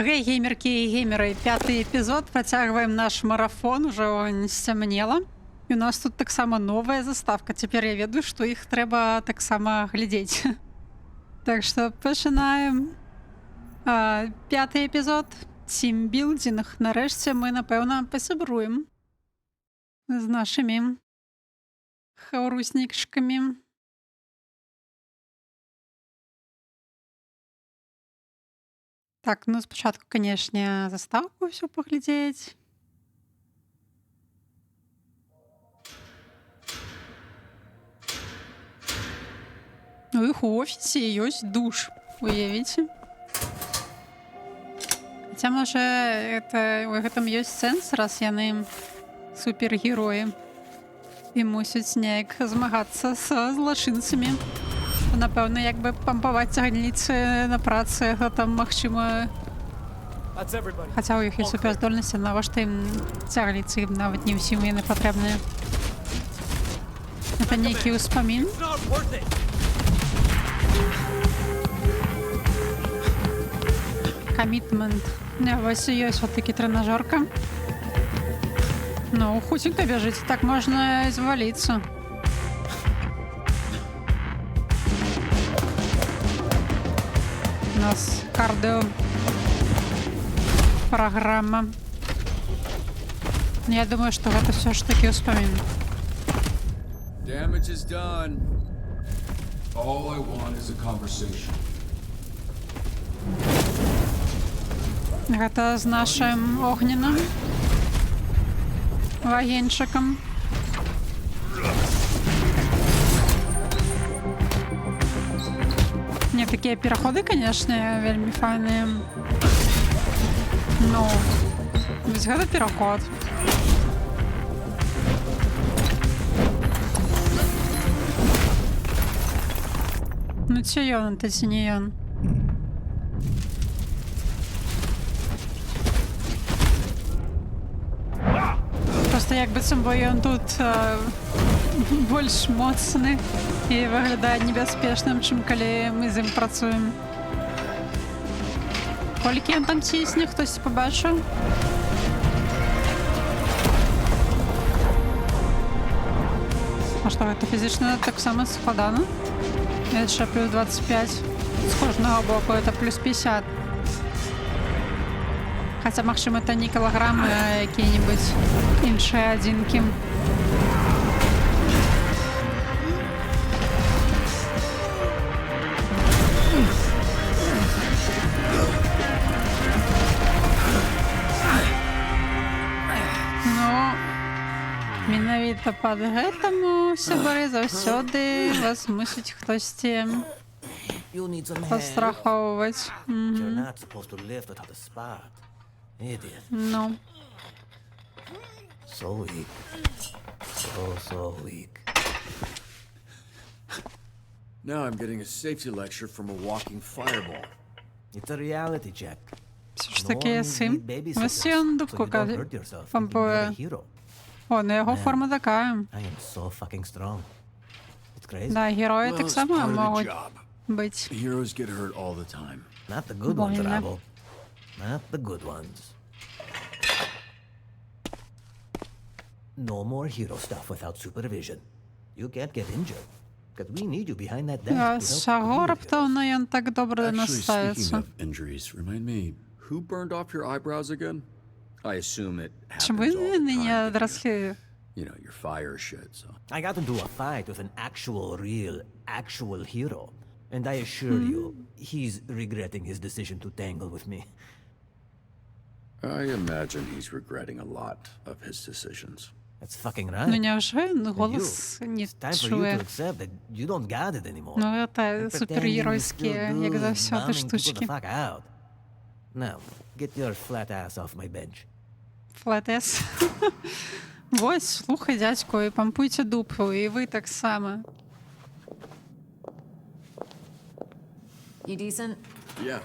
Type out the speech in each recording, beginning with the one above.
Гей, геймерки и геймеры, 5-й эпизод, працягваем наш марафон, уже не сцямнела. І у нас тут таксама новая заставка, цяпер я ведаю, што іх трэба таксама глядзець. Так што пачынаем. 5-й эпізод, тімбілдзінг. Нарэшце мы, напэўна, пасябруем з нашымі хаўруснічкамі. Так, ну спачатку, канешне, заставку ўсё паглядзець. У іх у офісе ёсць душ, уявіце. Хаця, можа, у гэтым ёсць сэнс, раз яны супергероі і мусяць неяк змагацца са злачынцамі. Напэўна, як бы пампаваць цягніцы на працы, там магчыма. Хаця ў іх і суперздольнасці, навошта ім цягліцы, нават не ўсім яны патрэбныя. Это нейкі ўспамін. Камітмент. Вось ёсць вот такі трэнажорка. Ну, хуценька бяжыць, так можна зваліцца. У нас кардио программа. Я думаю, что это все ж таки успомин. Damage is done. All I want is a conversation. Это с нашим огненным вагенчиком. Не, такие переходы, конечно, вельми файные. Ну, ведь это переход. Ну, ці ён, это ці не ён. Просто як быццам бы ён тут больш моцны і выглядае небяспечным, чым калі мы з ім працуем. Колькі ён там цісне, хтось побачыў? А што, гэта фізічна таксама складана? Яшчэ плюс 25. З кожнага боку это плюс 50. Хаця, магчыма, это не кілаграмы, а якія-небудзь іншыя адзінкі. Менавіта пад гэтаму, сябары, заўсёды вас мусіць хтосьці пастрахоўваць. Ну. Now I'm getting a safety lecture from a walking fireball. It's a reality check. Все ж таки є сим. Ось ён дубку пампує. О, ну його форма така. Да, герої так само можуть бути. Heroes get hurt all the time. Not the good ones, Rabo. Not the good ones. No more hero stuff without supervision. You can't get injured. Because we need you behind that desk. Чого раптовно він так добре не Actually, ставиться? speaking of injuries, remind me, who burned off your eyebrows again? I assume it Чому happens all the вони не time. відросли? You know, your fire shit, so. I got into a fight with an actual hero. And I assure you, he's regretting his decision to tangle with me. I imagine he's regretting a lot of his decisions. That's fucking right. Ну невже він And голос you, не it's time for you to чує? accept that you don't got it anymore. Ну це And pretending you супергеройські, still як do завсёди, bombing people штучки. the fuck out. Now, get your flat ass off my bench. Флетес. Ось, слухай, дядько, і пампуйте дупу, і ви так само. You decent? Yeah.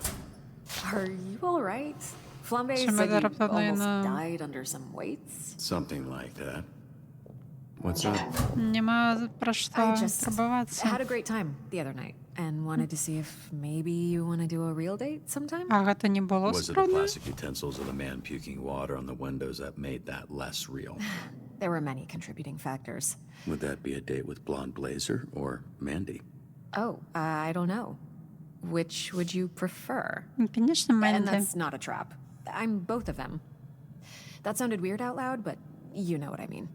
Are you alright? Flambe Чи ми said you зараз almost на- died under some weights. Something like that. What's up? Нема про що I just турбуватися. had a great time the other night and wanted to see if maybe you want to do a real date sometime. Агата не було Was it the скромно? plastic utensils or the man puking water on the windows that made that less real? There were many contributing factors. Would that be a date with Blonde Blazer or Mandy? Oh, I don't know. Which would you prefer? Конечно, And Менді. that's not a trap. I'm both of them. That sounded weird out loud, but you know what I mean.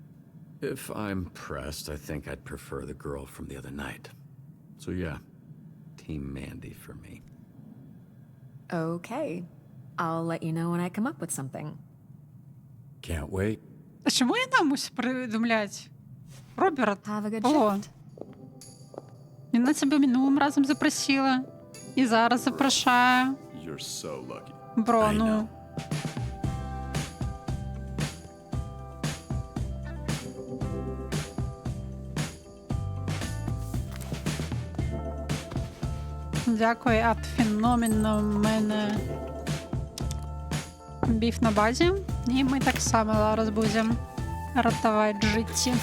If I'm pressed, I think I'd prefer the girl from the other night. So yeah, Team Mandy for me. Okay. I'll let you know when I come up with something. Can't wait. А чому я нам мушу придумляти? Роберт, Have a good алло. shift. Вона тебе минулим разом запросила. І зараз запрошаю. You're so lucky. Бро, I ну. know. Дякую, ад феномена в мене біф на базі. І ми так само зараз будемо рятувати життя.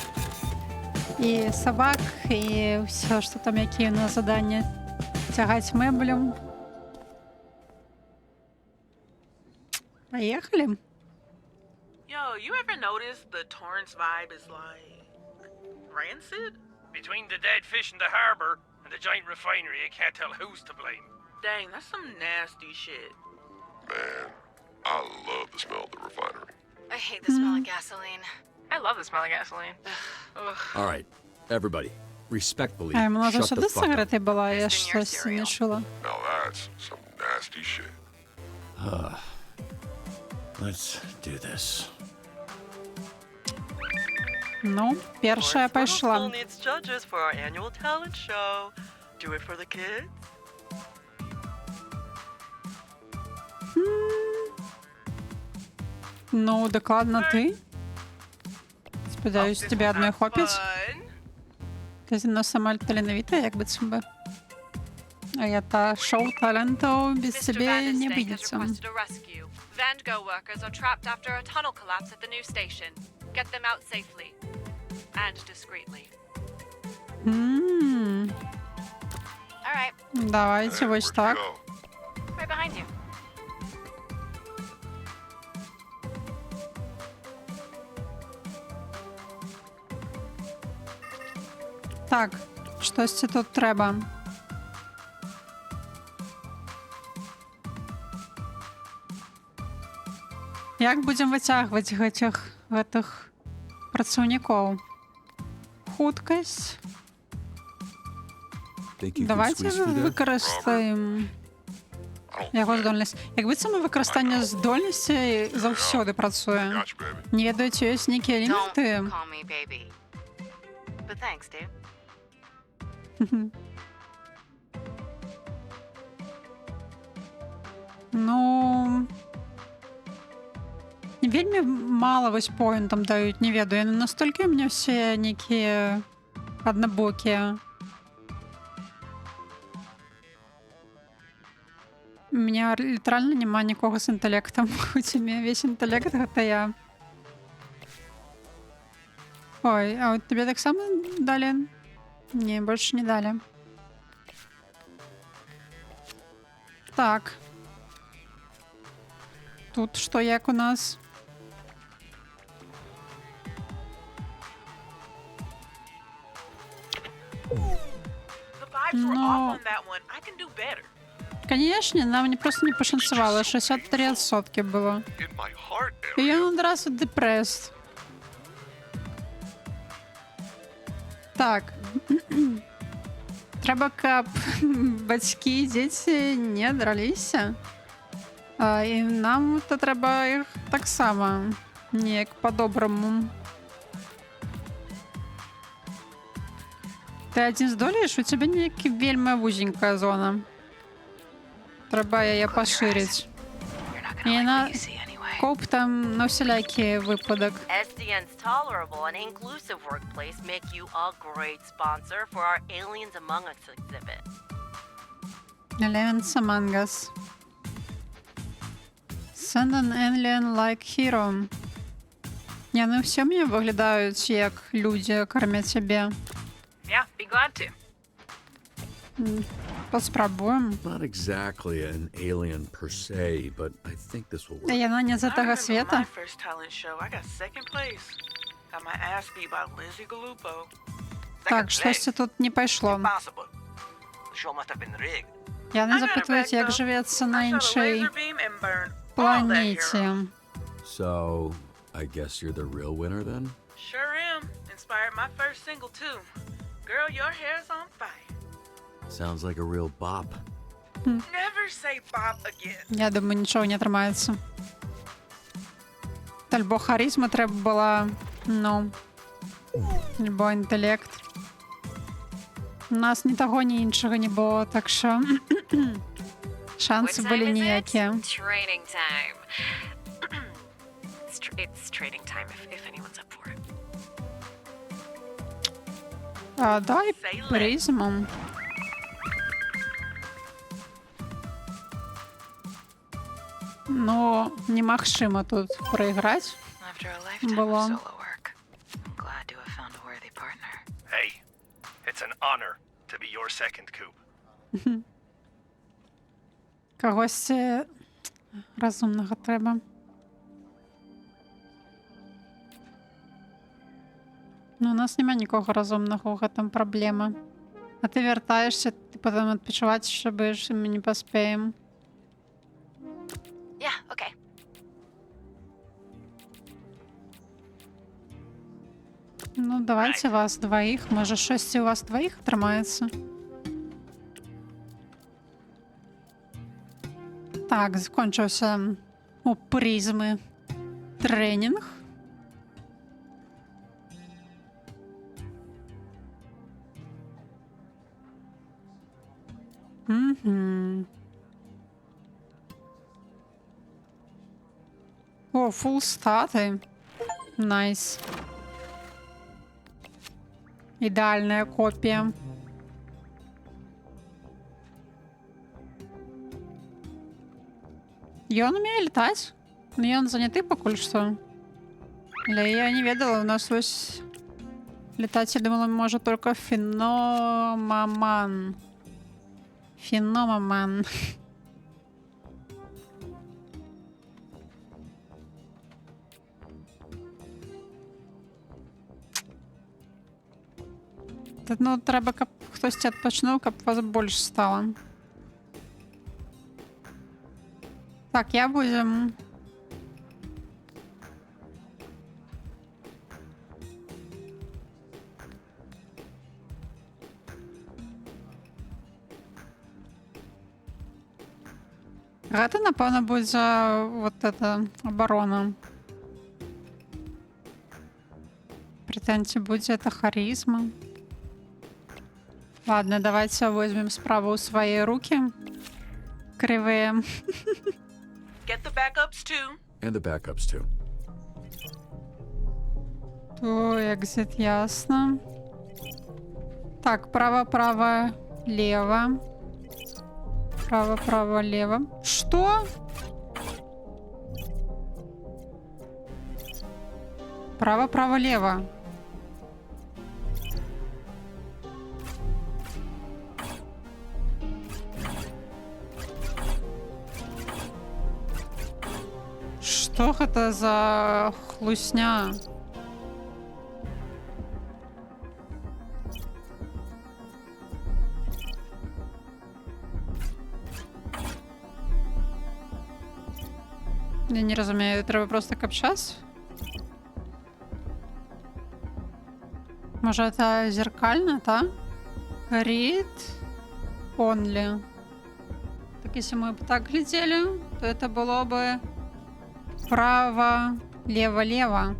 І собак, і все, що там, які у нас задання. Тягать меблем. Поехали. Yo, you ever notice the Torrance vibe is like rancid? Between the dead fish in the harbor and the giant refinery, I can't tell who's to blame. Dang, that's some nasty shit. Man, I love the smell of the refinery. I hate the smell of gasoline. I love the smell of gasoline. All right, everybody, respectfully, А вона shut the завжди fuck up. сигарети була, я It's in ж your щось не cereal. чула. Now that's some nasty shit. Let's do this. Ну, перша пішла. needs judges for our annual talent show. Do it for the kids. Ну, докладно ти. Сподіваюсь, тобі одної хопить. Fun. Ти зі мною сама талановита, як би це би. А я та шоу таленту без Mr. тебе не Vanderstank has обидится. requested a rescue. Vango workers are trapped after a tunnel collapse at the new station. Get them out safely. And discreetly. All right, Давайте Hey, ось where'd you так. go? right behind you. Так, щось це тут треба. Як будемо витягувати гэтых працаўнікоў? Хуткасць. Think you can Давайте squeeze through there? використаємо I don't яго think. здольність. Якби саме використання здольності заўсёды працює. Got you, baby. Не ведаеце, ёсць нейкія Don't ліміты. call me baby. But thanks, dude. Ну вельмі мала вось поінтам даюць, не ведаю, яны настолькі у меня все нейкія аднабокія. У меня літаральна няма нікога з інтэлектам. Хоць у меня весь інтэлект гэта я. Ой, а вот тебе таксама далі? Не, больше не далі. Так. Тут что як у нас? The vibes were No. off on that one. I can do better. Конечно, нам не просто не пошанцевало. 63% было. In my heart І area. я одразу депрес. Так. Треба, каб бацькі і дзеці не драліся. І нам то треба їх таксама неяк по-доброму. Ти один здолееш, у тебе неякі вельми вузенькая зона. Треба яе паширыць. You're not І gonna like на what you see anyway. коп там на всякі випадок. SDN's tolerable and inclusive workplace make you a great sponsor for our Aliens Among Us exhibit. Aliens Among Us. Send an alien like hero. Не, ну все мне виглядають як люди кормять себе. Yeah, be glad to. Поспробуємо. Not exactly an alien per se, but I think this will work. Я не з I этого remember света. my first talent show. I got second place. Got my ass beat by Lizzie Galupo. Так, щось тут не пішло. Impossible. The show must have been rigged. Я не I got it запитуюсь, back, як though. живеться на I shot a іншій laser beam and burned all that планеті. hero. So, I guess you're the real winner then? Sure am. Inspired my first single too. Girl, your hair's on fire. Sounds like a real bop. Never say bop again. Я думаю, нічого не тримається. Альбо харизма треба була, ну, або інтелект. У нас ні того, ні іншого не було, так що шанси були ніякі. Training time. It's training time if anyone's up for it. А, дай Say less. призму. Ну, немагчыма тут проиграть. After a lifetime Было. of solo work, I'm glad to have found a worthy partner. Hey, it's an honor to be your second coup. Когось розумного треба. Ну, у нас нема нікого розумного, у гэтым праблема. А ти вертаєшся, ти потім відпочивати ще будеш, і ми не поспіємо. Yeah, okay. Ну, давайте вас двоїх. Може, щось у вас двоїх тримається. Так, закончився у призми тренінг. Угу. О, фул стати. Найс. Ідеальна копія. И он умеет летать. Но он занятый покуль что. Але я не ведала, у нас ось летать, я думала, может только Феномаман. Феномаман. Тут, ну, треба, каб хтось відпочнув, каб вас більше стало. Так, я будем... Гэта, напэўна, будзе вот эта оборона. Претензий будзе это харизма. Ладно, давайте возьмем справу в свои руки. Кривые. Get the backups too. And the backups too. То экзит ясно. Так, право, право, лево. Право, право, лево. Что? Право, право, лево. Что это за хлусня? Я не разумею, треба просто капчас? Может, это зеркально, да? Read only. Так если мы бы так глядели, то это было бы право, лево, лево.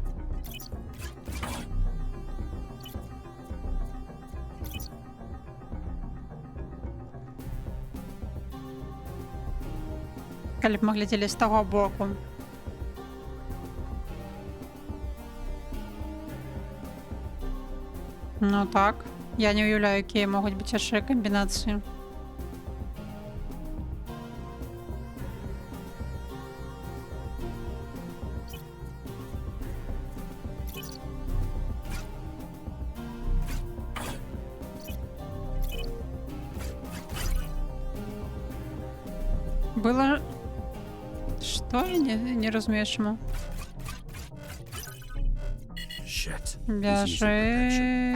Калі б мы глядзелі з таго боку. Ну так. Я не уяўляю, якія могуць быць яшчэ камбінацыі. Было... Что? Я не розумію, чому. Shit. Біжи.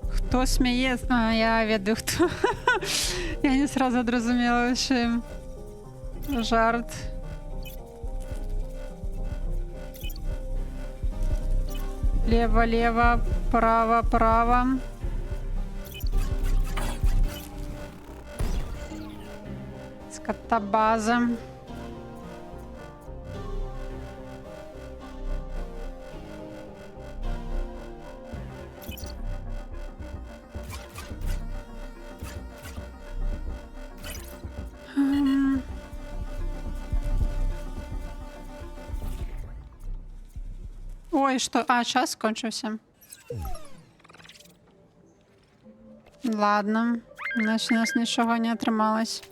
Хто сміє? А, я веду, хто. Я не сразу зрозуміла, що жарт. Лево, лево, право, право. Скотобаза. Ой, что? А, час скончився. Ладно. Значить, у нас нічого не отрималось.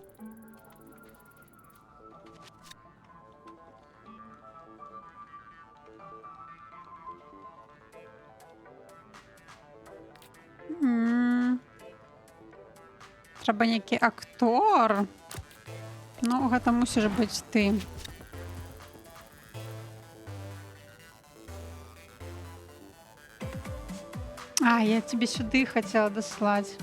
Треба некий актор. Ну, гэта мусиш бути ти. А, я тебе сюди хотела дослать.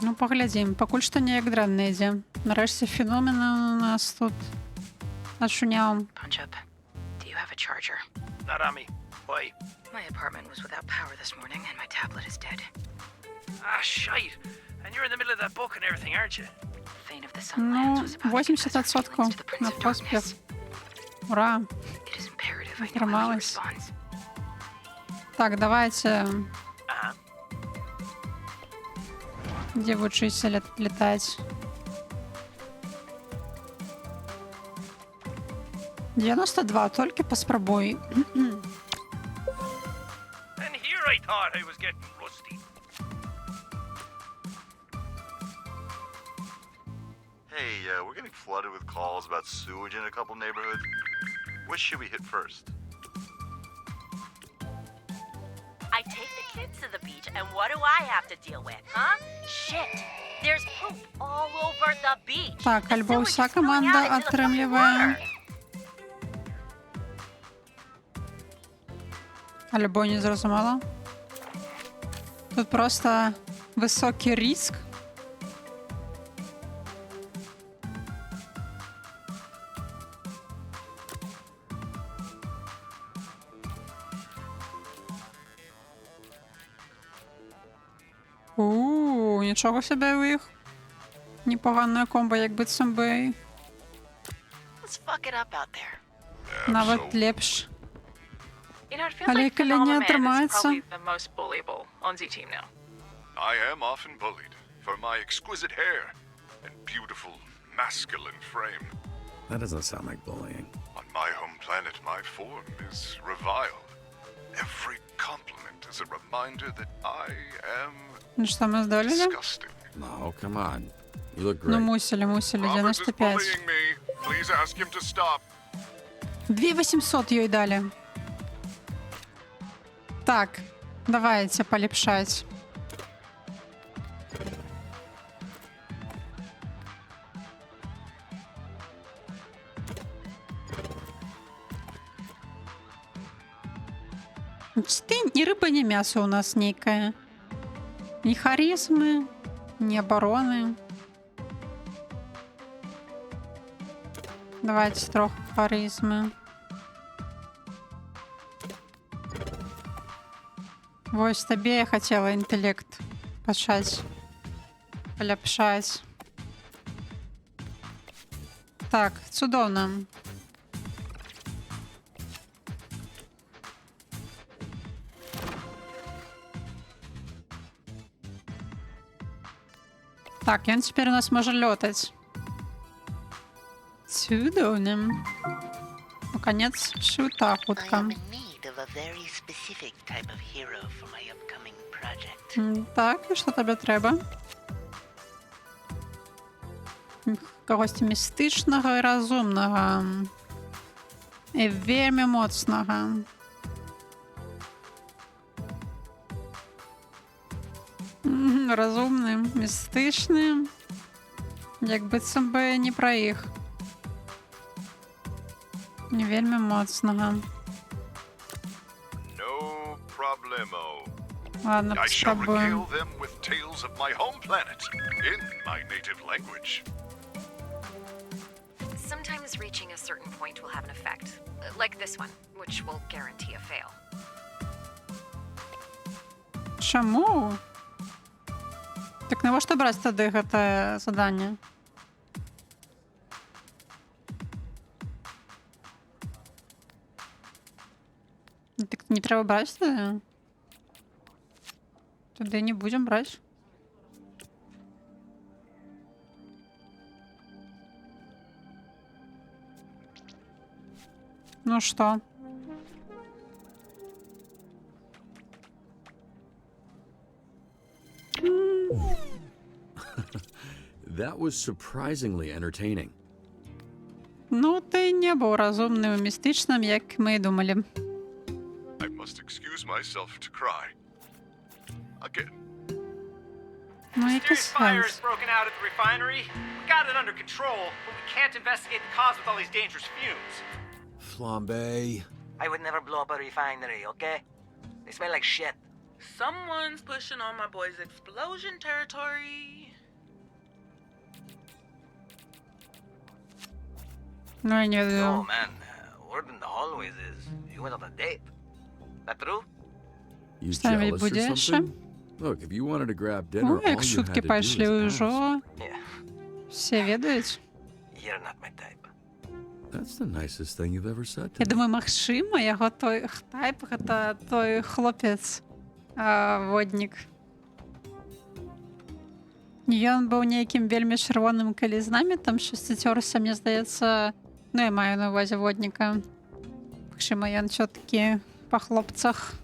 Ну, поглядим. Пакуль што неяк дрэнна ідзе. Нарэшце феномена у нас тут адшуняў. Punch up. Do you have a charger? Not on me. Why? My apartment was without power this morning and my tablet is dead. Ah, shite. And you're in the middle of that book and everything, aren't you? Fane of the Sunlands Ну, was about to confess her 80% feelings to the Prince на of поспех. Darkness. Ура! It is imperative I know how he Нормалось. responds. Так, давайте. Ага. Где вы учитесь летать? 92, только поспробуй. And here I thought I was getting rusty. Hey, we're getting flooded with calls about sewage in a couple neighborhoods. Which should we hit first? I take the kids to the beach, and what do I have to deal with, huh? Shit! There's poop all over the beach. Так, The альбо sewage уся is spilling out команда into the fucking атрымлівае. water. Альбо не зрозумела. Тут просто високий риск. Нічого собі у їх. Непогане комбо, якби цим би Let's fuck it up out there. навіть лепш. You know, it feels Але like коли не Phenomenon is отримається. probably the most bullyable on Z-Team now. I am often bullied for my exquisite hair and beautiful masculine frame. That doesn't sound like bullying. On my home planet, my form is reviled. Every compliment is a reminder that I am Ну що, ми здоліли? disgusting. No, come on. You look Ну, great. мусили, Roberts is 95. bullying me. Please ask him to stop. 2800 їй дали. Так, давайте полепшать. Ты ни рыба, ни мясо у нас некое. Ни харизмы, ни обороны. Давайте трохи харизмы. Вось табе я хотела інтэлект пачаць паляпшаць. Так, цудоўна. Так, ён цяпер у нас можа лётаць. Цудоўна. Ну, канец шута хутка. Of a very specific type of hero for my upcoming project. Так, і што табе трэба? Кагосьці містычнага і разумнага. І вельми моцного. Розумним, містичним. Якби це би не про їх. Вельми моцного. No problemo. Ладно, I shall спробуємо. regale them with tales of my home planet in my native language. Sometimes reaching a certain point will have an effect. Like this one, which will guarantee a fail. Чому? Так навіщо брати тоді це завдання? Так не треба брати тоді? Тоді не будемо брати. Ну що? That was surprisingly entertaining. Ну, ти не був розумним і містичним, як ми і думали. I must excuse myself to cry. Again. Ну, який Mysterious fire has сенс? broken out at the refinery. We got it under control, but we can't investigate the cause with all these dangerous fumes. Flambe. I would never blow up a refinery, okay? They smell like shit. Someone's pushing on my boy's explosion territory. Ну, я не Oh, веду. man. Word in the hallways is you went on a date. That true? You Ставить jealous or буде ще? something? Look, if you wanted to grab dinner, Ну, all як you had шутки to do пішли was уже. ask. Yeah. Всі відають. You're not my type. That's the nicest thing you've ever said to Я me. думаю, Максима, його той тайп, це той хлопець, водник. Ён був ніяким вельми червоним калізнами, там щось затерся, мені здається. Ну, я маю на увазі водника. Максима, ён чотки по хлопцах.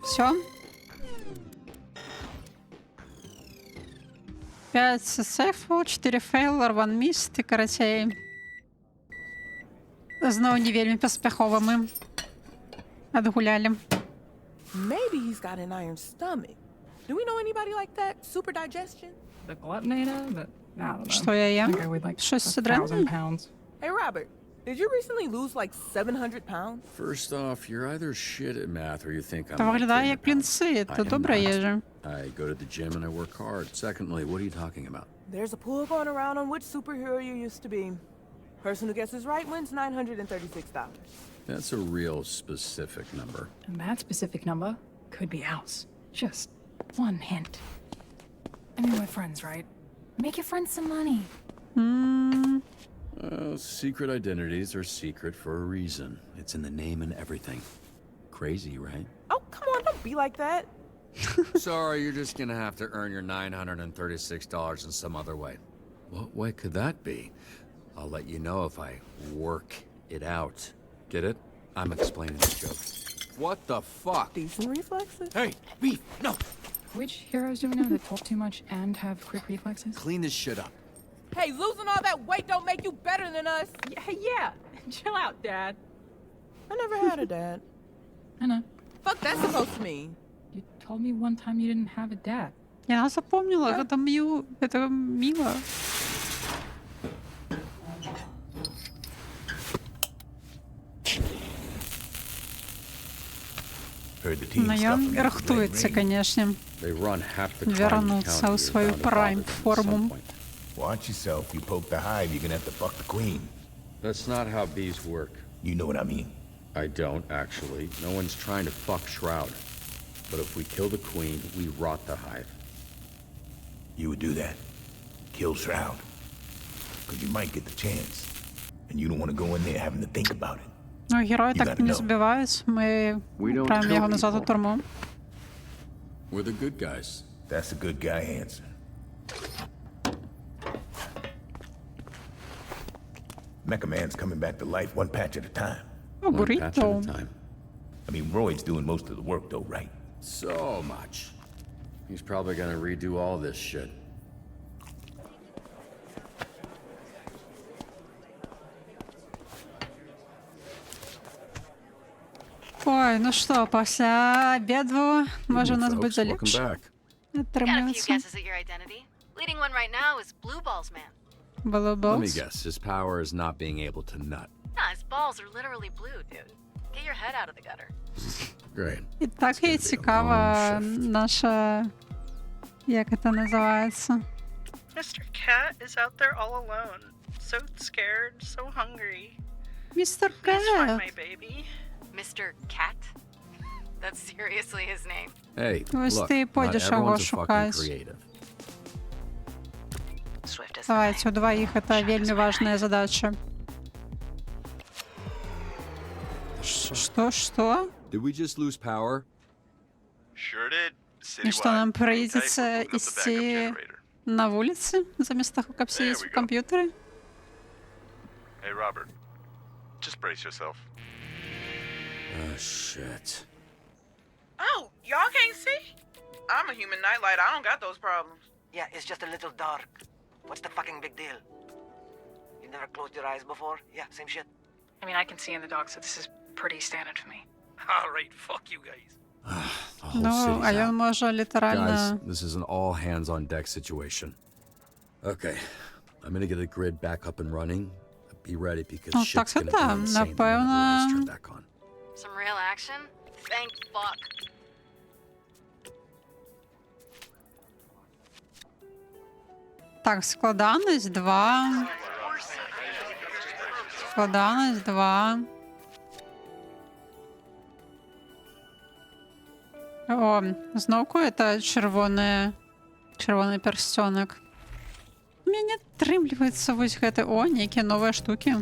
Все. 5 сейфу, 4 фейлер, 1 міст і карацей. Знову не вельми поспіховими. Отгуляли. Maybe he's got an iron stomach. Do we know anybody like that? Super digestion? The glutonator? But I don't know. Що я I ям? think I weighed like Щось 1,000 древнє? pounds. Hey, Robert, did you recently lose like 700 pounds? First off, you're either shit at math or you think I'm Та like виглядає 300 як pounds. плінси, I це am добра not. їжа. I go to the gym and I work hard. Secondly, what are you talking about? There's a pool going around on which superhero you used to be. Person who guesses right wins $936. That's a real specific number. And that specific number could be ours. Just one hint. I mean, we're friends, right? Make your friends some money. Secret identities are secret for a reason. It's in the name and everything. Crazy, right? Oh, come on, don't be like that. Sorry, you're just gonna have to earn your $936 in some other way. What way could that be? I'll let you know if I work it out. Get it? I'm explaining the joke. What the fuck? Decent reflexes. Hey, Beef, no! Which heroes do we know that talk too much and have quick reflexes? Clean this shit up. Hey, losing all that weight don't make you better than us. Yeah. Chill out, Dad. I never had a dad. I know. Fuck that's supposed to mean. You told me one time you didn't have a dad. Я запомнила, это мило. Heard the team Но stuffing ён рахтується, конечно. They run half the crime Вернуться у свою прайм форму. Watch yourself. You poke the hive, you're gonna have to fuck the queen. That's not how bees work. You know what I mean. I don't, actually. No one's trying to fuck Shroud. But if we kill the queen, we rot the hive. You would do that. Kill Shroud. Because you might get the chance. And you don't want to go in there having to think about it. Ну, герої You так gotta не know. збивають, ми We don't відправимо kill його назад у people. тюрму. We're the good guys. That's a good guy answer. Mecha Man's coming back to life one patch at a time. О, One patch at a буррито. time. I mean, Royd's doing most of the work though, right? So much. He's probably gonna redo all this shit. Ой, ну що, після обіду може у нас Folks, буде welcome легше. back. Got a few Отримується. guesses at your identity. Leading one right now is Blue Balls Man. Було Let me болс. guess, his power is not being able to nut. Nah, his balls are literally blue, dude. Get your head out of the gutter. Great. І так і цікава наша... Як це називається? Mr. Cat is out there all alone. So scared, so hungry. Містер Please find Кет. my baby. Mr. Cat? That's seriously his name. Hey, Ось look, ти not пойдеш його everyone's a fucking шукати. creative. Swift as the Давайте, у двоих это вельми важная задача. Что? Did we just lose power? Sure did. И что, нам придется идти на улице заместо того, как сидеть в компьютере? Hey, Robert. Just brace yourself. Oh, shit. Oh, y'all can't see? I'm a human nightlight. I don't got those problems. Yeah, it's just a little dark. What's the fucking big deal? You never closed your eyes before? Yeah, same shit. I mean, I can see in the dark, so this is pretty standard for me. Alright, fuck you guys. The whole Ну, city's а out. ён можа Guys, літаральна... this is an all hands on deck situation. Okay, I'm gonna get the grid back up and running. Be ready because Ну, shit's так gonna це be там, insane the minute the напевно... lights turn back on. Some real action? Thank fuck. Так, складаність 2. Складаність 2. О, знову это червоний перстенок. Мне трымліваецца вось гэты... О, нейкія новыя штукі.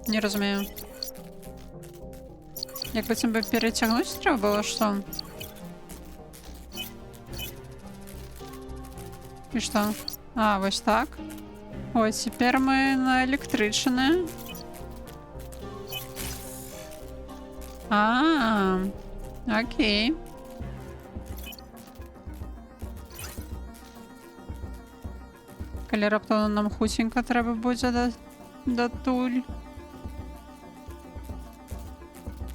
Не разумею. Як быццам бы перецягнуць трэба было, што? І што? А, вось так. Ой, цяпер мы на электрычныя. Окей. Калі раптоўна нам хуценька трэба будзе датуль.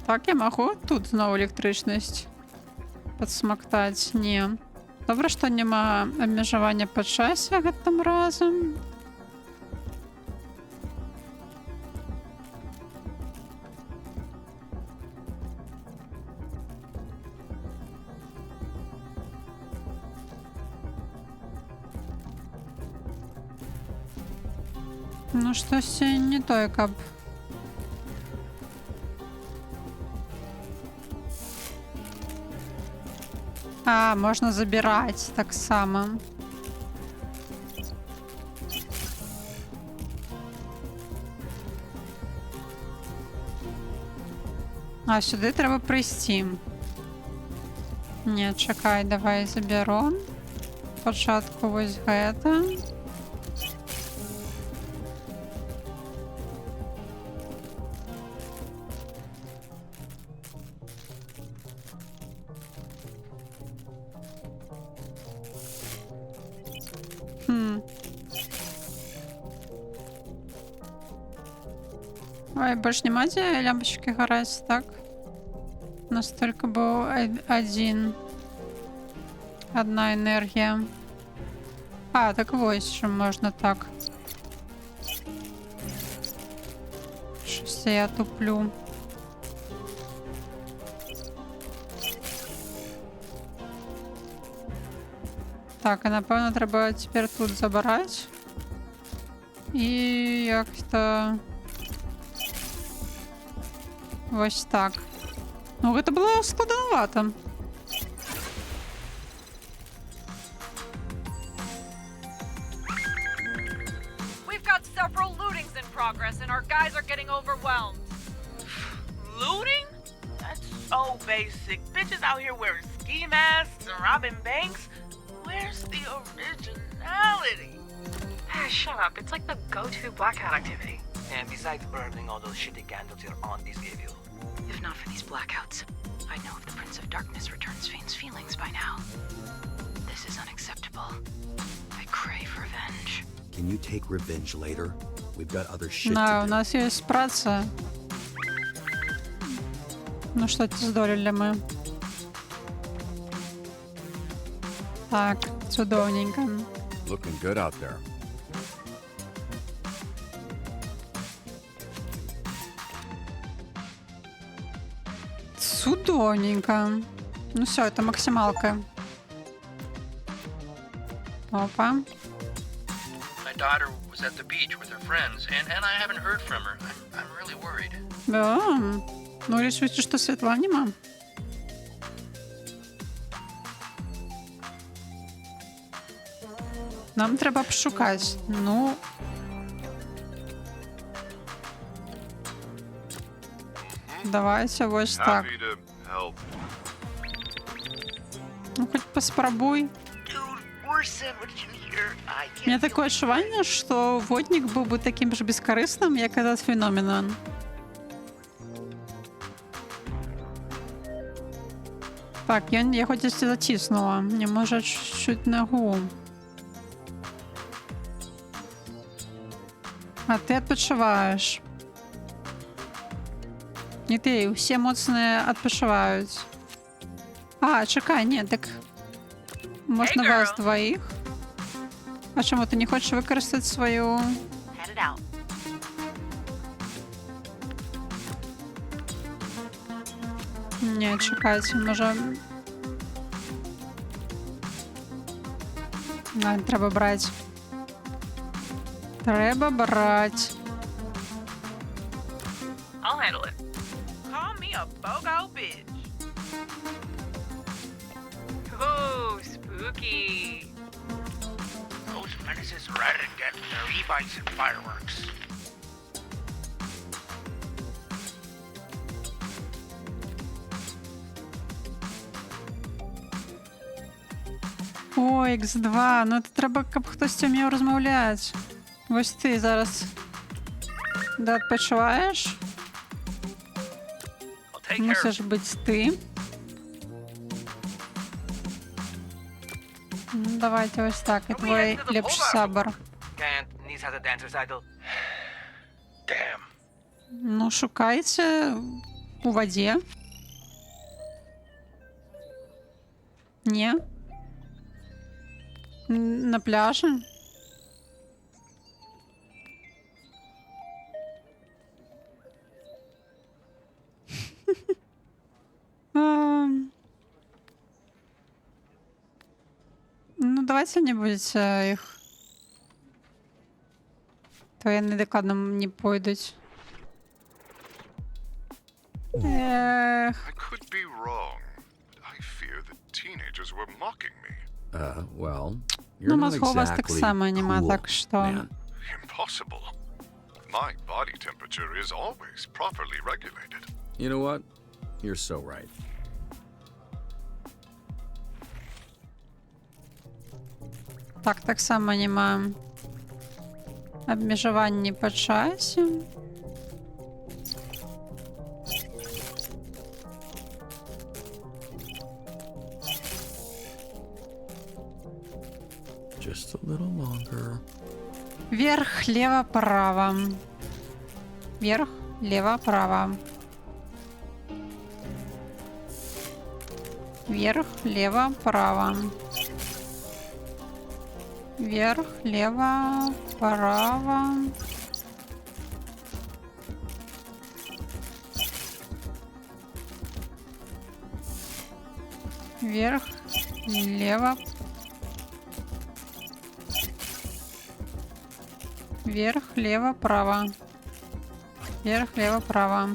Так, я магу тут зноў электрычнасць падсмактаць? Не. Добра, што няма абмежавання па часе гэтым разам. Ну, штосьці не тое, каб... А, можна забіраць таксама. А, сюди треба прийсці. Не, чакай, давай заберу. Спачатку вось гэта. Ой, больше нема дзе лямпочки гараць, так? У нас только быў одна энергія. А, так вось, що можна так. Щось я туплю. Так, і напевно треба тепер тут забирати. І як-то... Ось так. Ну, гэта было складновато. We've got several lootings in progress, and our guys are getting overwhelmed. Looting? That's so basic. Bitches out here wearing ski masks and robbing banks. Where's the originality? Shut up. It's like the go-to blackout activity. And besides burning all those shitty candles your aunties gave you. If not for these blackouts, I'd know if the Prince of Darkness returns Fane's feelings by now. This is unacceptable. I crave revenge. Can you take revenge later? We've got other shit Да, to у do. нас есть праца. Ну что, здолели мы. Так, чудовненько. Looking good out there. Чудовненько. Ну все, это максималка. Опа. My daughter was at the beach with her friends, and I haven't heard from her. I'm really worried. Да. Ну, решите, что світла нема. Нам треба пошукати. Ну. Давайте ось так. Happy to help. Ну, хоч поспробуй. We're sandwiched in here. I У меня такое ощущение, что водник был бы таким же бескорыстным, як этот феномен. Так, я хоть если затиснула. Мне может чуть-чуть ногу. А ти відпочиваєш. І ти, всі моцні відпочивають. А, чекай, ні, так можна Hey, вас girl. двоїх. А чому ти не хочеш використати свою... Head it out. Ні, чекайте, може... Не, треба брати. Треба брати. I'll handle it. Call me a BOGO bitch. Ooh, spooky. Those menaces are at it again with their e-bikes and fireworks. О, X2, ну це треба, щоб хтось вмів розмовляти. Ось ти зараз. Де відпочиваєш? Мусиш бути ти. Ну, давайте ось так, і твій ліпший сабор. Can't. Niece has a dancer's idol. Damn. Ну, шукайте у воді. Ні. На пляжі. Ну, давайте не будете их. То я недокладно не пойдуть. Эх. I could be wrong, but I fear the teenagers were mocking me. Well, you're Ну, not мозгов у вас так exactly само нема, cool, так что... man. Impossible. My body temperature is always properly regulated. You know what? You're so right. Так само нема обмежувань по часі. Just a little longer. Вверх, лево, право. Вверх, лево, право. Вверх, лево, право. Вверх, лево, право. Вверх, лево. Вверх, лево, право. Вверх, лево, право.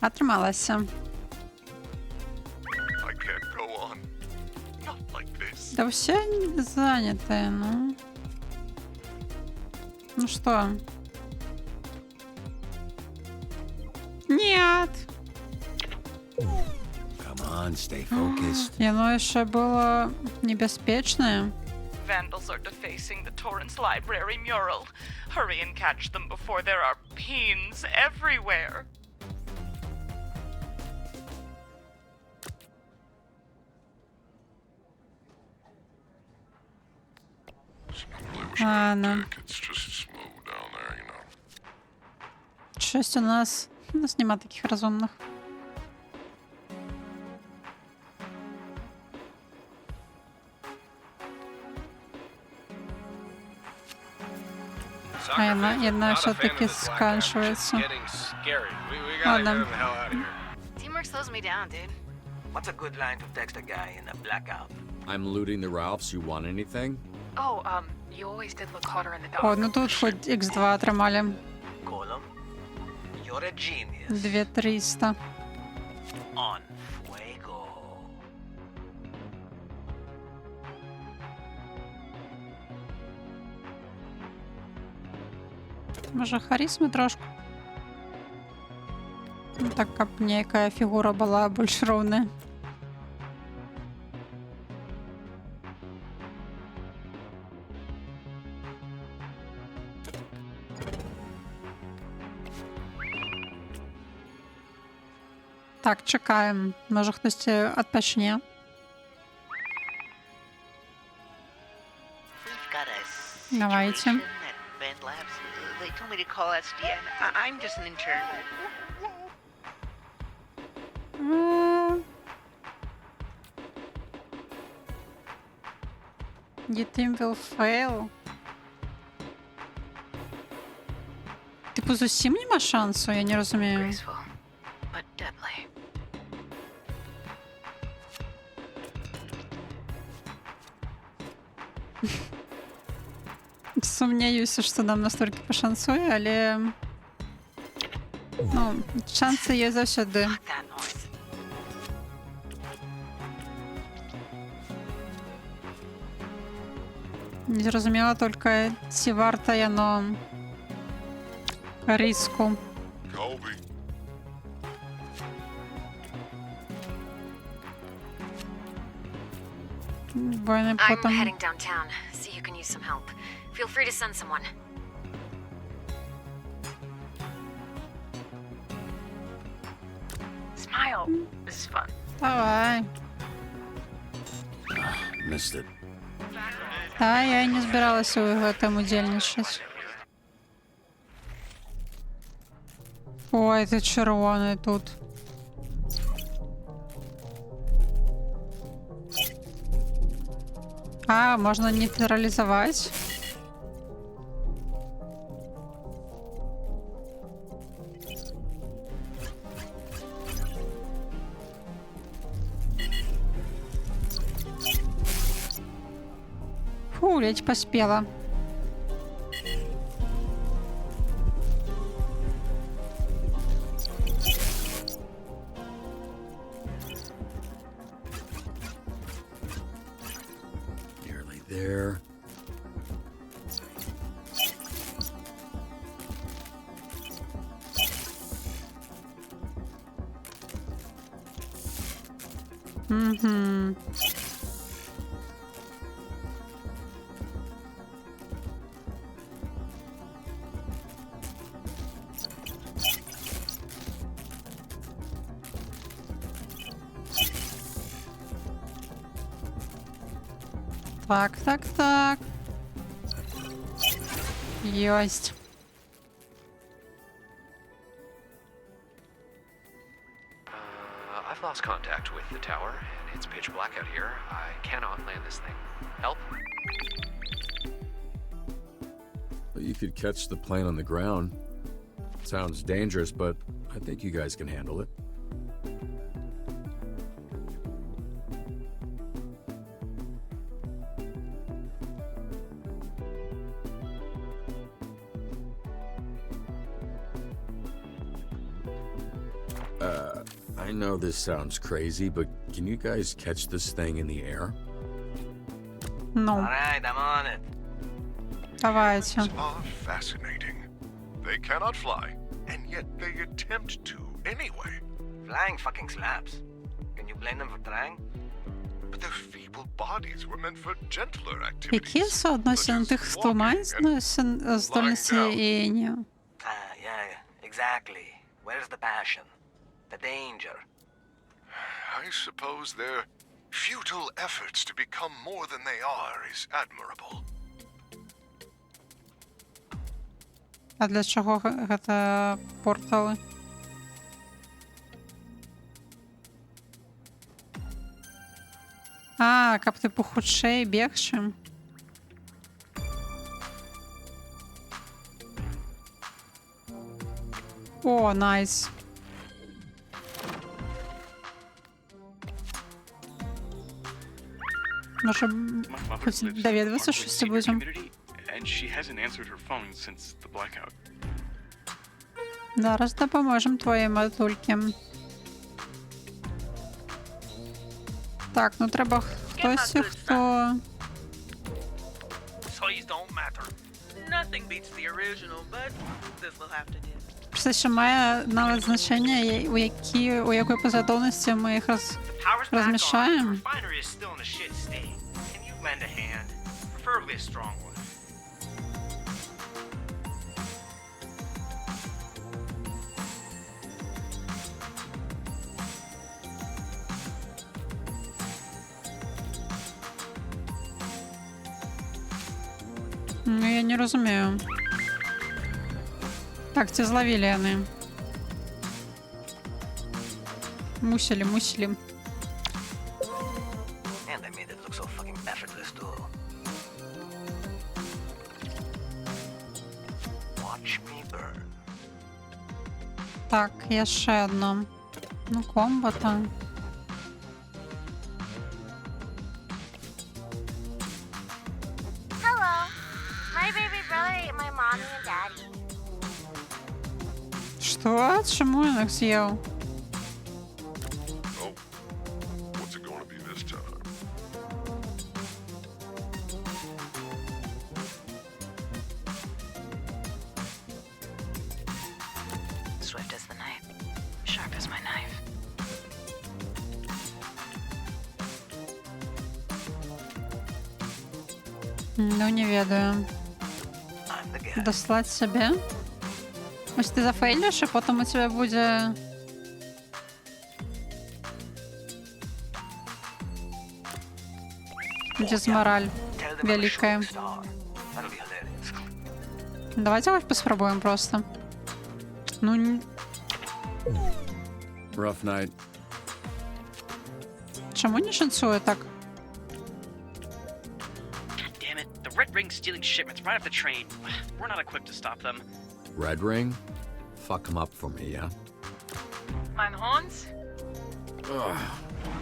Отрималася. I can't go on. Not like this. Да все заняты, ну. Ну что? Нет. Come on, stay focused. И оно еще было небеспечное. Vandals are defacing the Torrance Library mural. Hurry and catch them before there are peens everywhere. Ладно. It's just smooth down there, you know. Щось у нас нема таких розумних. Одна все-таки сканчивается. Ладно. Teamwork slows me down, dude. What's a good line to text a guy in a blackout? I'm looting the Ralphs. You want anything? Oh, you always did look hotter in the dark. О, ну тут хоть X2 отримали. Colum, you're a genius. 2300. On fuego. Може, харизми трошку? Ну, так, каб нейкая фігура була больш роўная. Так, чекаем. Може, хтось адпачне. Давайте. Band Labs. They told me to call SDN. I'm just an intern. Your team will fail. Типу, зовсім нема шансу, я не розумію. Graceful, but deadly. Сумняюся, що нам настільки пошансує, але... Ну, шанси є завжди. Не зрозуміла тільки, чи варто яно риску. Colby. Бо не I'm потім... heading downtown. See who can use some help. Feel free to send someone. Smile. This is fun. Давай. Missed it. Та, я і не збиралася у його там удільничать. Ой, ти червоний тут. А, можна нейтралізувати? Фу, ледь поспела. Nearly there. Угу. Так, так, так. Есть. I've lost contact with the tower, and it's pitch black out here. I cannot land this thing. Help? Well, you could catch the plane on the ground. Sounds dangerous, but I think you guys can handle it. I know this sounds crazy, but can you guys catch this thing in the air? No. Alright, I'm on it. Давайте. Are fascinating. They cannot fly, and yet they attempt to anyway. Flying fucking slaps. Can you blame them for trying? But their feeble bodies were meant for gentler activities. Які соотносини тих, хто має здольності і ні? Yeah, exactly. Where's the passion? The danger? I suppose their futile efforts to become more than they are is admirable. А для чого гэта порталы? А, каб тыпу хутчэй бегчы. О, найс. Може, хоч довідуватися щось будемо? And she hasn't answered her phone since the blackout. Зараз допоможемо твоїй матульки. Так, ну треба хтось, хто... Size don't matter. Nothing beats the original, but this will have to do. Все, що має навіть значення, у якої послідовності ми їх розміщаємо. The refinery is still in a shit state. Can you lend a hand? Preferably a strong one. Ну, я не розумію. Так, ці зловили вони. Мусили. And I made it look so fucking effortless too. Watch me burn. Так, є ще одно. Ну, комбо там. Hello. My baby brother ate my mommy and daddy. Що? Чому він їх з'їв? Oh, what's it gonna be this time? Swift as the night, sharp as my knife. Ну, не ведаю. Дослать себе? Ось ти зафейлиш, а потім у тебе буде... Дезмораль великая. Давайте хоть попробуем просто. Ну... Rough night. Чому не шансує так? Damn it, the Red Ring's stealing shipments right off the train. We're not equipped to stop them. Red Ring? Fuck them up for me, yeah? Mein Horns?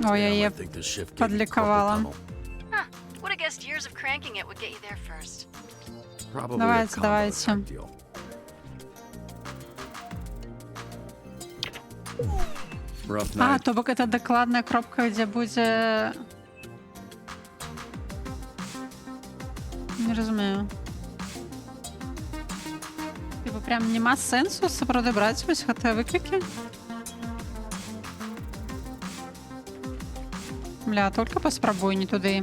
О, я її I think this shift gave me carpal подліковала. tunnel. Huh. Would have guessed years of cranking it would get you there first. Probably Давайте, a combo давайте. type deal. Rough А, night. то бок это докладная кропка, где буде... Не розумію. Типу, прям нема сенсу продобрати ось ХТ виклики? Бля, только поспробуй не туди.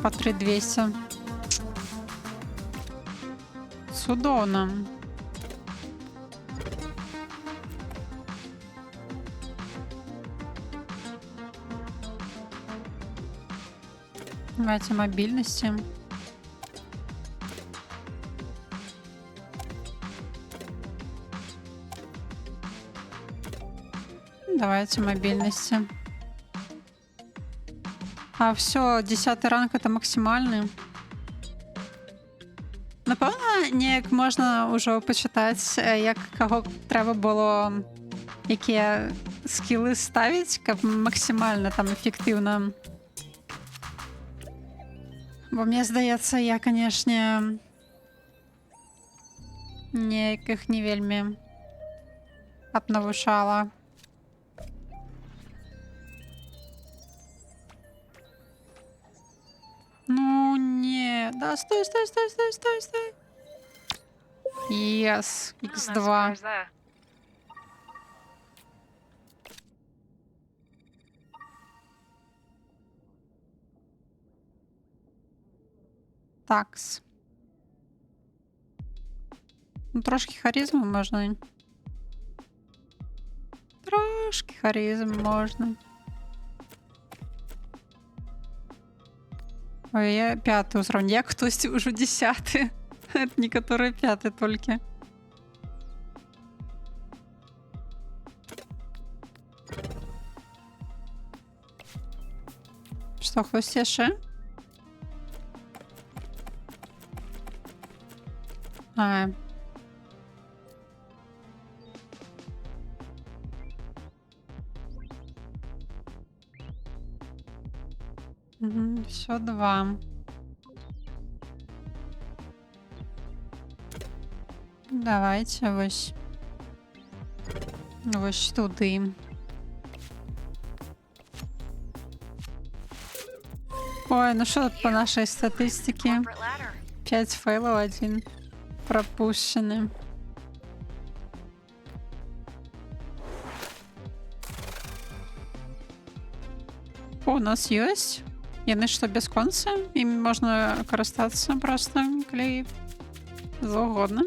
По 3200. Судовно. Давайте мобильности. Давайте мобильности. А все, 10 ранг это максимальный. Напевно, неяк можна вже почитати, як кого треба було, які скіли ставити, як максимально там ефективно. Бо мені здається, я, звісно, ніяких не вельми обнавушала. Ну, не. Да, стой. Yes, X2. Такс. Ну, трошки харизми можна. Трошки харизми можна. Ой, я 5 уровень. Я хтось уже 10. Это не который 5 только. Что, хтось є ще? А. Все 2. Давайте ось. Ось туди. Ой, ну що тут по нашій статистиці? 5 фейлов, 1 пропущений. О, у нас есть. Яны что, без конца? Ими можно користатися просто, коли завгодно.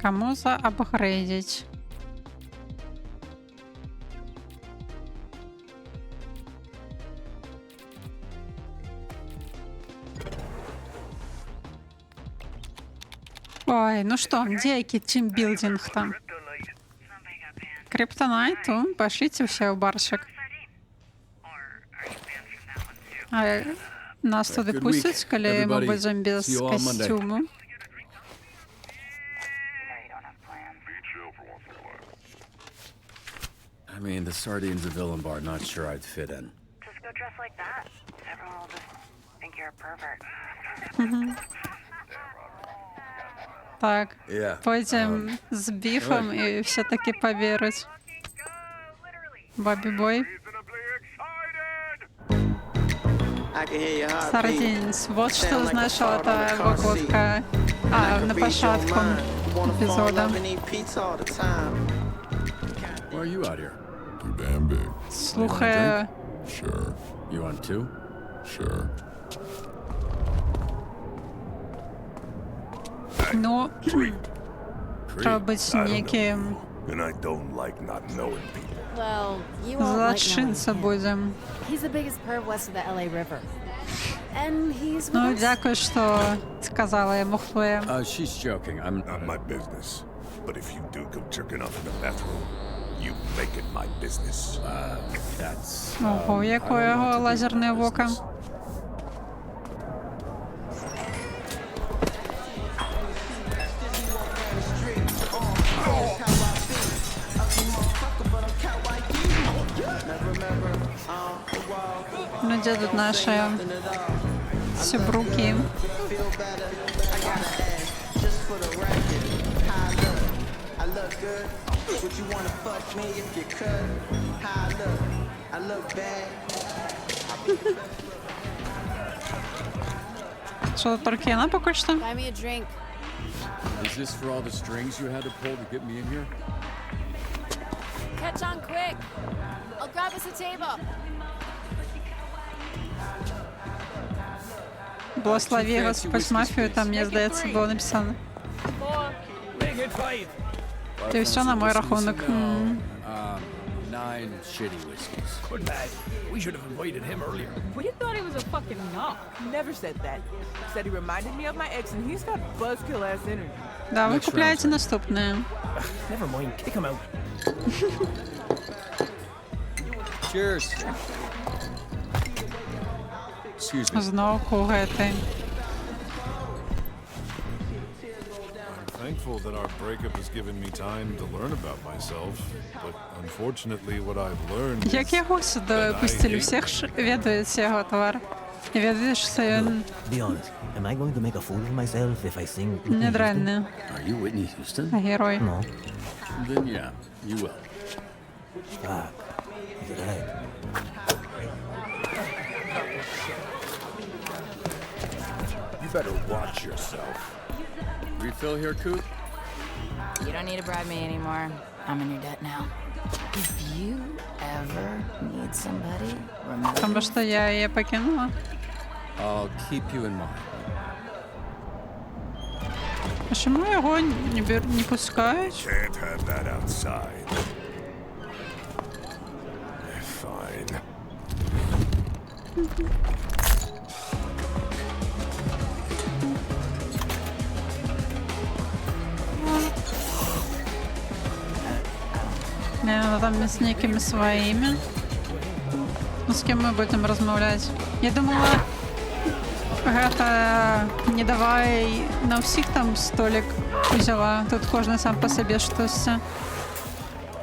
Кому заапгрейдить? Ой, ну что, где тимбилдинг там? Криптонайту? Пошлите все в барчик. А нас туди пустять, коли ми будемо без костюму? I mean, the sardines of Villanbar, not sure I'd fit in. Just go dress like that. Everyone will just think you're a pervert. Так, Yeah. пойдем с бифом и все-таки поверить. Бобби Бой. Сардинс. Вот что означало эта ваготка. На початку эпизода. Why are you out here? Too damn big. Слухаю. Sure. You want two? Sure. Ну, треба бути неким And I don't like not knowing people. Well, you won't like злочинця будем. He's the biggest perv west of the LA River. And he's Ну, with us. дякую, що сказала йому, хто я. She's joking. I'm Not my business. But if you do go jerking off in the bathroom, you make it my business. That's... Ого, яке його лазерне око. Ну, де тут наші сібруки? Що, Торкена поки що? Buy me a drink. Is this for all the strings you had to pull to get me in here? Catch on quick. I'll grab us a table. Благослови Господь мафію, там, мені здається, було написано. Ти все на мой рахунок. 9 shitty whiskeys. Good bad. We should have invited him earlier. We thought he was a fucking knock. Never said that. Said he reminded me of my ex and he's got buzzkill ass energy. Да, ви купляєте наступне. Never mind. Kick him out. Cheers. Excuse me. Знову кугати. Thankful that our breakup has given me time to learn about myself, but unfortunately what I've learned Як я його сюди пустили? Всіх ж відають його товар. І відають, що він Be honest, am I going to make a fool of myself if I sing? недранний. Are you Whitney Houston? А герой. No. Then yeah, you will. Fuck. Is it right? You better watch yourself. Refill here, Coop? You don't need to bribe me anymore. I'm in your debt now. If you ever need somebody, remember. Тому що я її покинула. I'll keep you in mind. А чому його не пускають? Can't have that outside. Fine. Не, ну там з некими своїми. Ну з ким ми будемо розмовляти? Я думала, Гата, не давай на всіх там столик взяла. Тут кожен сам по собі щось.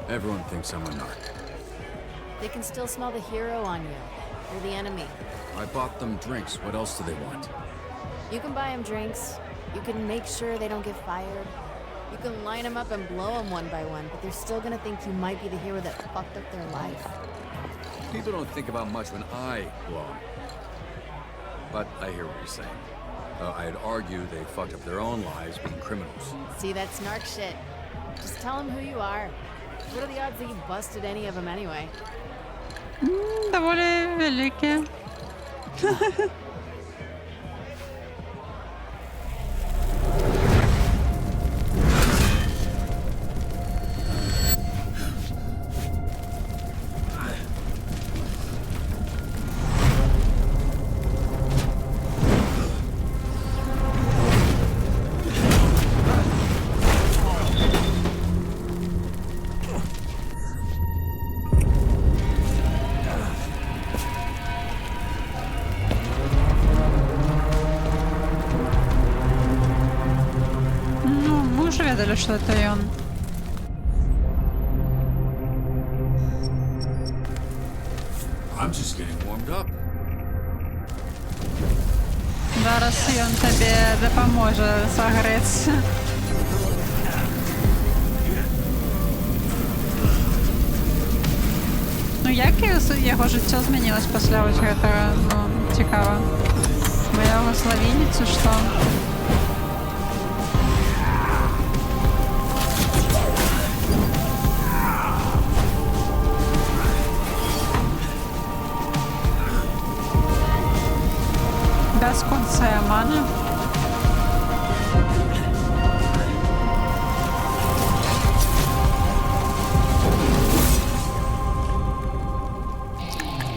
Everyone thinks I'm a narc. They can still smell the hero on you. You're the enemy. I bought them drinks. What else do they want? You can buy them drinks. You can make sure they don't get fired. You can line them up and blow them one by one, but they're still gonna think you might be the hero that fucked up their life. People don't think about much when I blow 'em. But I hear what you're saying. I'd argue they fucked up their own lives being criminals. See, that's narc shit. Just tell them who you are. What are the odds that you busted any of them anyway? Доволі великі. Ведали, что это и он. I'm just getting warmed up. Зараз він тобі допоможе согретися. Ну як його життя змінилось після ось цього, ну, цікаво. Ми його словили, чи що? Без конца мана.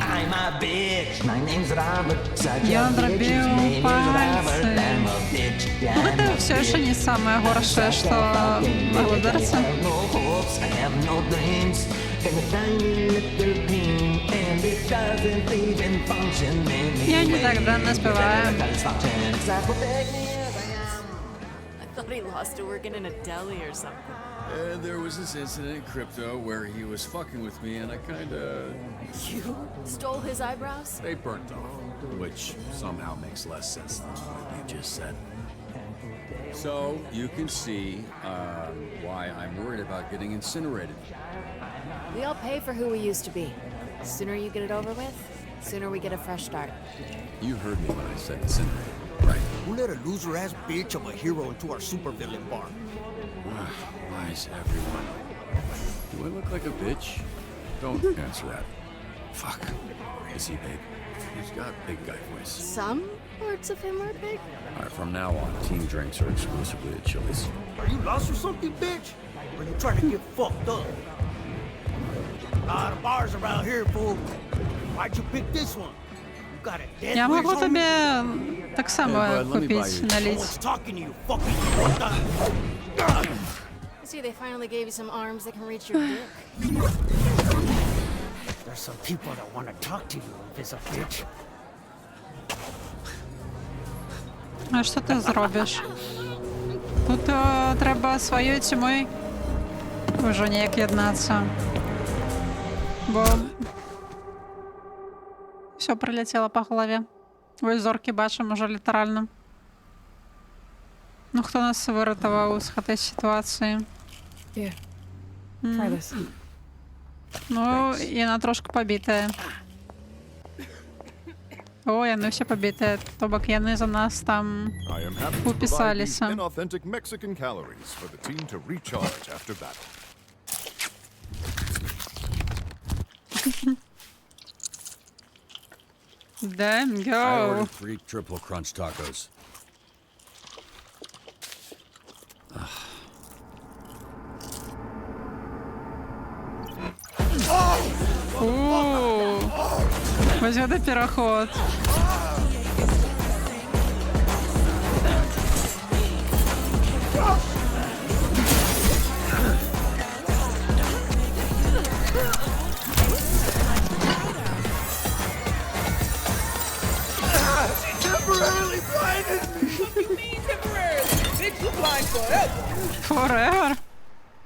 I'm a bitch. My name's Robert. Я дробил пальцы. Ну, это все еще не самое горшее, что могло даться. Я не так давно спеваю. I thought he lost to working in a deli or something. There was this incident in Crypto where he was fucking with me and I kinda... You stole his eyebrows? They burnt off, which somehow makes less sense than what you just said. So, you can see why I'm worried about getting incinerated. We all pay for who we used to be. The sooner you get it over with, sooner we get a fresh start. You heard me when I said incinerated, right? Who let a loser-ass bitch of a hero into our supervillain bar? Why is everyone... Do I look like a bitch? Don't answer that. Fuck. Is he big? He's got big guy voice. Some parts of him are big. Alright, from now on, team drinks are exclusively at Chili's. Are you lost or something, bitch? Or are you trying to get fucked up? A lot of bars around here, fool. Why'd you pick this one? You got a death Я wish, могу homie? тебе так само купить, налить. Someone's talking to you, fucking what the... See, they finally gave you some arms that can reach your dick. There's some people that want to talk to you, invisible bitch. А що ти зробиш? Тут треба своєю тьмою вже ніяк єднатися. Бо все прилетіло по голові. Ось зорки бачимо вже літерально. Ну, хто нас вирятував з цієї ситуації? Try this. Ну, і вона трошки побита. Ой, вони всі побиті. Тобак яни за нас там I am happy to provide these уписалися. inauthentic Mexican calories for the team to recharge after battle. Damn, I go. ordered 3 triple crunch tacos. Возьмет и переход. Temporarily blinded me! What you mean temporarily? Bitch, you blind forever! Forever.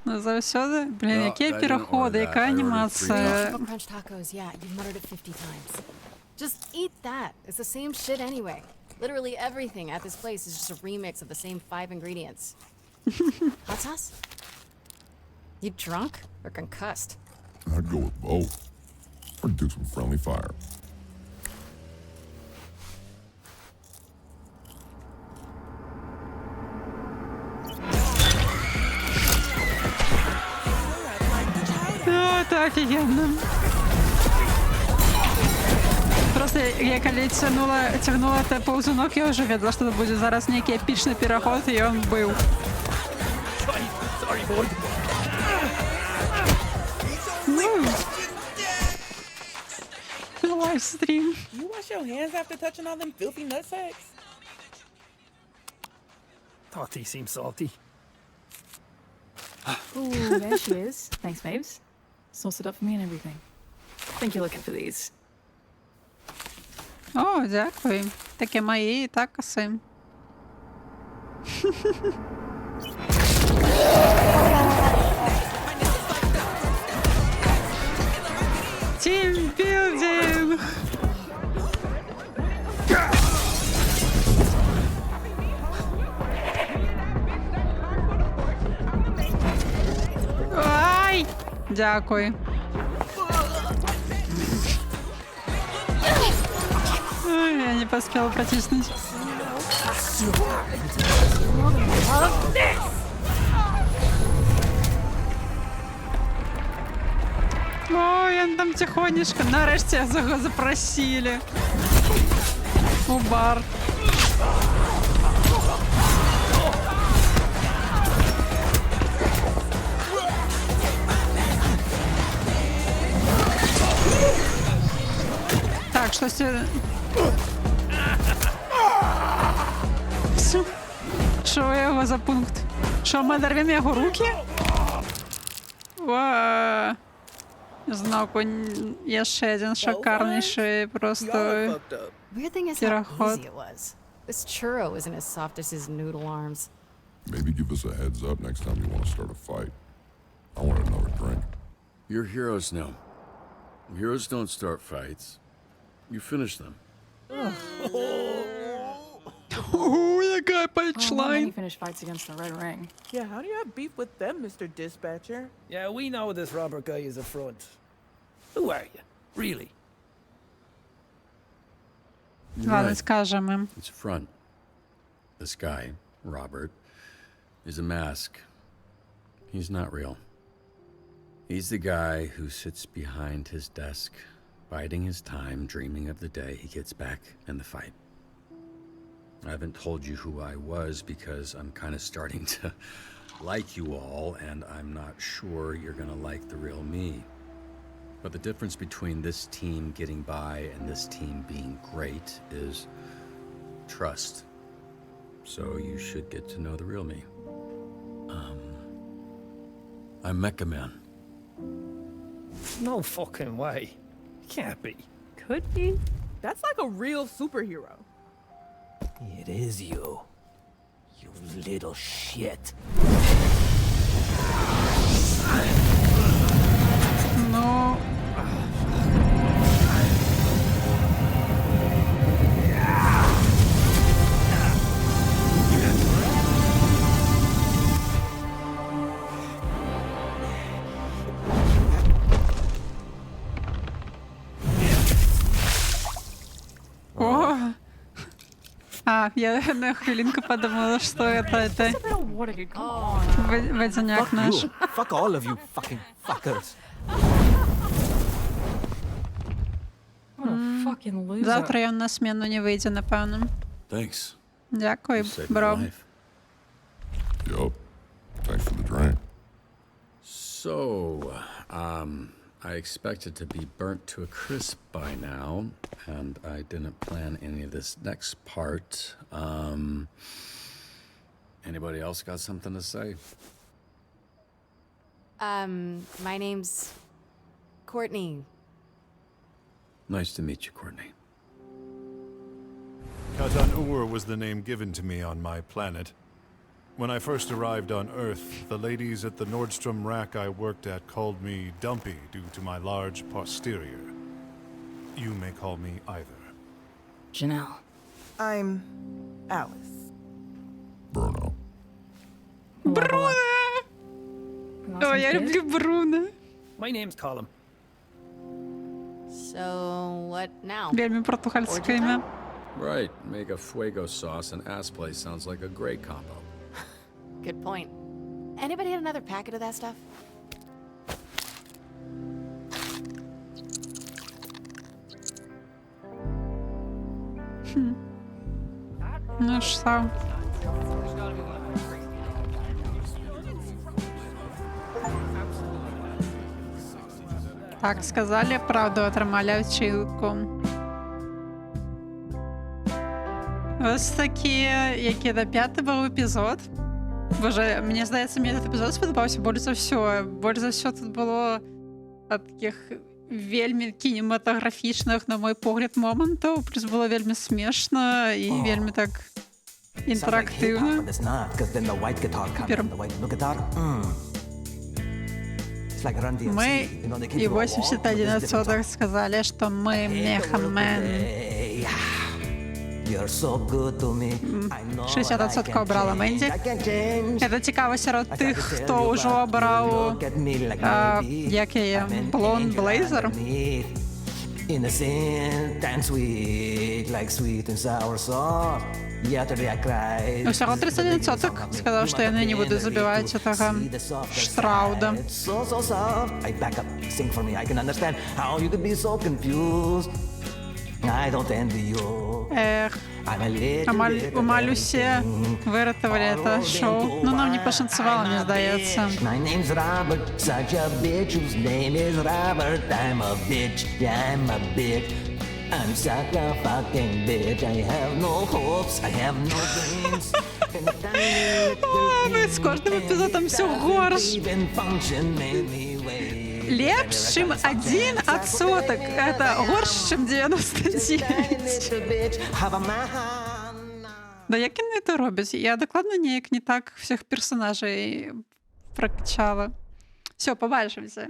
Завсёди. Блін, які переходи, яка анімація. Triple crunch tacos, yeah, you muttered it 50 times. Just eat that. It's the same shit anyway. Literally everything at this place is just a remix of the same 5 ingredients. Hot sauce? You drunk or concussed? I'd go with both. Or do some friendly fire. О, это офігенно. Просто я коли тягнула те повзунок, я вже відла, що це буде зараз некий епічний переход, і він був. Sorry, boy. Лайвстрім. You wash your hands after touching all them filthy nutsacks? Tati seems salty. Ooh, there she is. Thanks, babes. Sauce it up for me and everything. Think you're looking for these. О, дякую. Таке мої і так коси. Тімбілдинг! Ай! Дякую. Ой, я не поспела потиснуть. Ой, он там тихонечко. Нарешті його запросили. У бар. Так, що сюди? Що його за пункт? Що ми дорвемо його руки? Ва. Знову є ще один шикарніший просто Weird thing is how переход. easy it was. This churro isn't as soft as his noodle arms. Maybe give us a heads up next time you want to start a fight. I want another drink. You're heroes now. Heroes don't start fights. You finish them. Ooh, яка Oh, many панчлайн. finished fights against the Red Ring. Yeah, how do you have beef with them, Mr. Dispatcher? Yeah, we know this Robert guy is a front. Who are you? Really? You're Ладно, right. скажемо їм. It's a front. This guy, Robert, is a mask. He's not real. He's the guy who sits behind his desk, biding his time, dreaming of the day he gets back in the fight. I haven't told you who I was because I'm kind of starting to like you all, and I'm not sure you're gonna like the real me. But the difference between this team getting by and this team being great is trust. So you should get to know the real me. I'm Mecha Man. No fucking way. Can't be. Could be. That's like a real superhero. It is you. You little shit. Ну... О! А, я на хвилинку подумала, что это водяняк Fuck наш. you. Fuck all of you fucking fuckers. What a Fucking loser. Завтра ён на смену не вийде, напевно. Thanks. Дякую, You saved my бро. life. Yup. Thanks for the drink. So, I expected to be burnt to a crisp by now, and I didn't plan any of this next part. Anybody else got something to say? My name's Courtney. Nice to meet you, Courtney. Katan-Ur was the name given to me on my planet. When I first arrived on Earth, the ladies at the Nordstrom rack I worked at called me Dumpy due to my large posterior. You may call me either. Janelle. I'm Alice. Bruno. Бруно! О, я люблю Бруно. My name's Colin. So, what now? Вельми португальське ім'я. Right, make a fuego sauce and ass play sounds like a great combo. Good point. Anybody had another packet of that stuff? Ну що? Так, сказали правду, отримали очілку. Ось такі, який до 5 був епізод. Боже, мені здається, мені цей епізод сподобався більш за все. Більш за все тут було таких вельми кінематографічних, на мій погляд, моментів. Плюс було вельми смішно і вельми так інтерактивно. Мы и 81% сказали, что мы Мегамен. 60% обрала Менді. Це цікаво серед тих, хто вже обрав, як є, Блонд Блейзер. Усього 31% сказав, що я не буду забивати цього Штрауда. Эх, Амаль усі вирятували це шоу. Ну, нам не пошанцювало, мені здається. I'm such a fucking bitch. I have no hopes, I have no dreams. Ну, з кожним епізодом все горш. Лепш, чим 1%. Это горш, чим 99. Да як вони це роблять? Я докладно ніяк не так всіх персонажей прокачала. Все, побачимося.